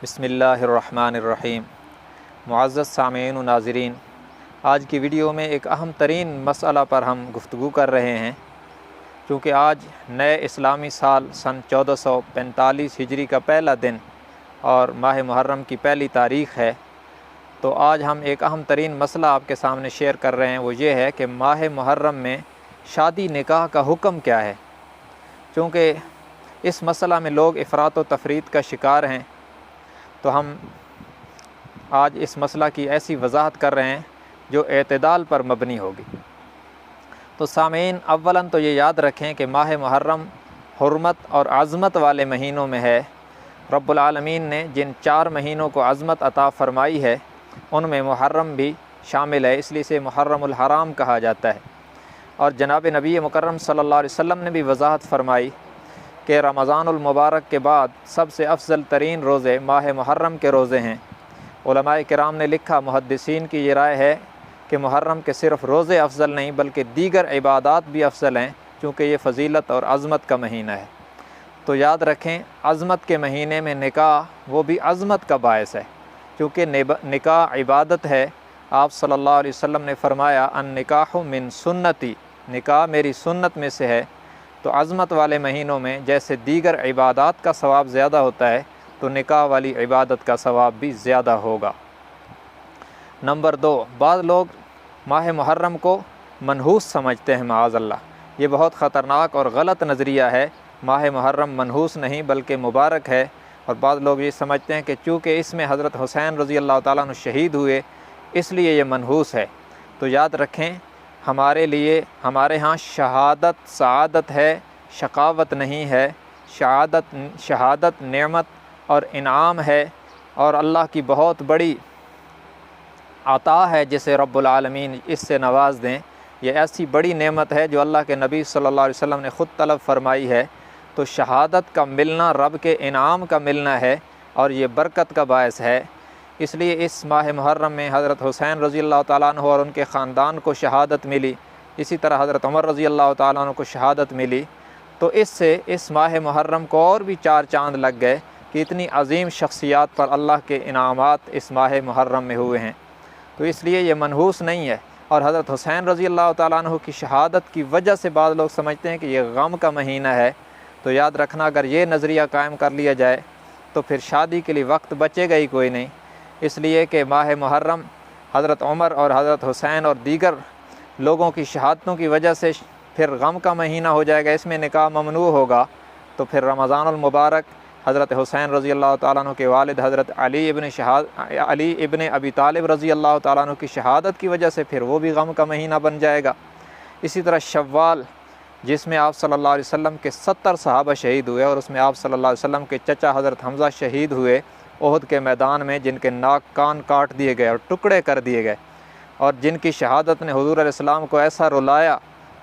بسم اللہ الرحمن الرحیم۔ معزز سامعین و ناظرین، آج کی ویڈیو میں ایک اہم ترین مسئلہ پر ہم گفتگو کر رہے ہیں۔ چونکہ آج نئے اسلامی سال سن 1445 ہجری کا پہلا دن اور ماہ محرم کی پہلی تاریخ ہے، تو آج ہم ایک اہم ترین مسئلہ آپ کے سامنے شیئر کر رہے ہیں۔ وہ یہ ہے کہ ماہ محرم میں شادی نکاح کا حکم کیا ہے۔ چونکہ اس مسئلہ میں لوگ افراط و تفریط کا شکار ہیں، تو ہم آج اس مسئلہ کی ایسی وضاحت کر رہے ہیں جو اعتدال پر مبنی ہوگی۔ تو سامعین، اولاً تو یہ یاد رکھیں کہ ماہ محرم حرمت اور عظمت والے مہینوں میں ہے۔ رب العالمین نے جن 4 مہینوں کو عظمت عطا فرمائی ہے، ان میں محرم بھی شامل ہے، اس لیے اسے محرم الحرام کہا جاتا ہے۔ اور جناب نبی مکرم صلی اللہ علیہ وسلم نے بھی وضاحت فرمائی کہ رمضان المبارک کے بعد سب سے افضل ترین روزے ماہ محرم کے روزے ہیں۔ علماء کرام نے لکھا، محدثین کی یہ رائے ہے کہ محرم کے صرف روزے افضل نہیں بلکہ دیگر عبادات بھی افضل ہیں، چونکہ یہ فضیلت اور عظمت کا مہینہ ہے۔ تو یاد رکھیں، عظمت کے مہینے میں نکاح وہ بھی عظمت کا باعث ہے، چونکہ نکاح عبادت ہے۔ آپ صلی اللہ علیہ وسلم نے فرمایا، النکاح من سنتی، نکاح میری سنت میں سے ہے۔ تو عظمت والے مہینوں میں جیسے دیگر عبادات کا ثواب زیادہ ہوتا ہے، تو نکاح والی عبادت کا ثواب بھی زیادہ ہوگا۔ نمبر 2، بعض لوگ ماہ محرم کو منحوس سمجھتے ہیں، معاذ اللہ۔ یہ بہت خطرناک اور غلط نظریہ ہے۔ ماہ محرم منحوس نہیں بلکہ مبارک ہے، اور بعض لوگ یہ سمجھتے ہیں کہ چونکہ اس میں حضرت حسین رضی اللہ تعالیٰ عنہ شہید ہوئے، اس لیے یہ منحوس ہے۔ تو یاد رکھیں، ہمارے ہاں شہادت سعادت ہے، شقاوت نہیں ہے۔ شہادت نعمت اور انعام ہے، اور اللہ کی بہت بڑی عطا ہے جسے رب العالمین اس سے نواز دیں۔ یہ ایسی بڑی نعمت ہے جو اللہ کے نبی صلی اللہ علیہ وسلم نے خود طلب فرمائی ہے۔ تو شہادت کا ملنا رب کے انعام کا ملنا ہے، اور یہ برکت کا باعث ہے۔ اس لیے اس ماہ محرم میں حضرت حسین رضی اللہ تعالیٰ عنہ اور ان کے خاندان کو شہادت ملی، اسی طرح حضرت عمر رضی اللہ تعالیٰ عنہ کو شہادت ملی۔ تو اس سے اس ماہ محرم کو اور بھی 4 چاند لگ گئے کہ اتنی عظیم شخصیات پر اللہ کے انعامات اس ماہ محرم میں ہوئے ہیں۔ تو اس لیے یہ منحوس نہیں ہے۔ اور حضرت حسین رضی اللہ تعالیٰ عنہ کی شہادت کی وجہ سے بعض لوگ سمجھتے ہیں کہ یہ غم کا مہینہ ہے۔ تو یاد رکھنا، اگر یہ نظریہ قائم کر لیا جائے تو پھر شادی کے لیے وقت بچے گا ہی کوئی نہیں۔ اس لیے کہ ماہ محرم حضرت عمر اور حضرت حسین اور دیگر لوگوں کی شہادتوں کی وجہ سے پھر غم کا مہینہ ہو جائے گا، اس میں نکاح ممنوع ہوگا۔ تو پھر رمضان المبارک حضرت حسین رضی اللہ تعالیٰ عنہ کے والد حضرت علی ابن ابی طالب رضی اللہ تعالیٰ عنہ کی شہادت کی وجہ سے پھر وہ بھی غم کا مہینہ بن جائے گا۔ اسی طرح شوال، جس میں آپ صلی اللہ علیہ وسلم کے 70 صحابہ شہید ہوئے، اور اس میں آپ صلی اللہ علیہ وسلم کے چچا حضرت حمزہ شہید ہوئے احد کے میدان میں، جن کے ناک کان کاٹ دیے گئے اور ٹکڑے کر دیے گئے، اور جن کی شہادت نے حضور علیہ السلام کو ایسا رلایا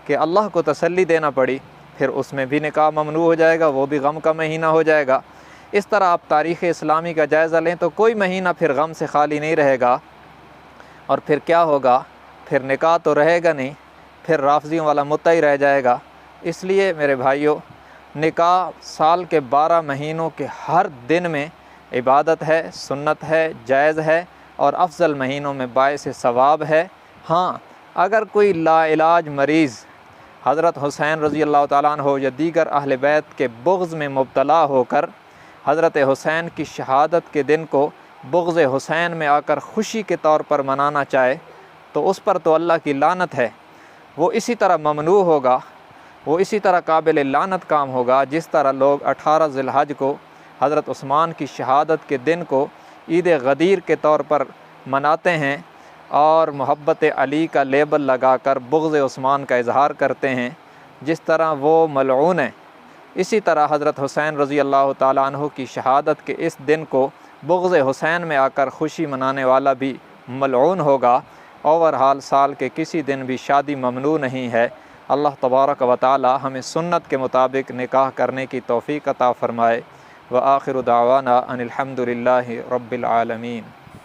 کہ اللہ کو تسلی دینا پڑی، پھر اس میں بھی نکاح ممنوع ہو جائے گا، وہ بھی غم کا مہینہ ہو جائے گا۔ اس طرح آپ تاریخ اسلامی کا جائزہ لیں تو کوئی مہینہ پھر غم سے خالی نہیں رہے گا۔ اور پھر کیا ہوگا؟ پھر نکاح تو رہے گا نہیں، پھر رافضیوں والا مدعا ہی رہ جائے گا۔ اس لیے میرے بھائیوں، نکاح سال کے 12 مہینوں کے ہر دن میں عبادت ہے، سنت ہے، جائز ہے، اور افضل مہینوں میں باعث ثواب ہے۔ ہاں، اگر کوئی لا علاج مریض حضرت حسین رضی اللہ تعالیٰ عنہ یا دیگر اہل بیت کے بغض میں مبتلا ہو کر حضرت حسین کی شہادت کے دن کو بغض حسین میں آ کر خوشی کے طور پر منانا چاہے، تو اس پر تو اللہ کی لعنت ہے۔ وہ اسی طرح ممنوع ہوگا، وہ اسی طرح قابل لعنت کام ہوگا جس طرح لوگ 18 ذی الحج کو حضرت عثمان کی شہادت کے دن کو عید غدیر کے طور پر مناتے ہیں، اور محبت علی کا لیبل لگا کر بغض عثمان کا اظہار کرتے ہیں، جس طرح وہ ملعون ہیں۔ اسی طرح حضرت حسین رضی اللہ تعالیٰ عنہ کی شہادت کے اس دن کو بغض حسین میں آ کر خوشی منانے والا بھی ملعون ہوگا۔ اوورحال سال کے کسی دن بھی شادی ممنوع نہیں ہے۔ اللہ تبارک و تعالی ہمیں سنت کے مطابق نکاح کرنے کی توفیق عطا فرمائے۔ وآخر دعوانا ان الحمد للہ رب العالمین۔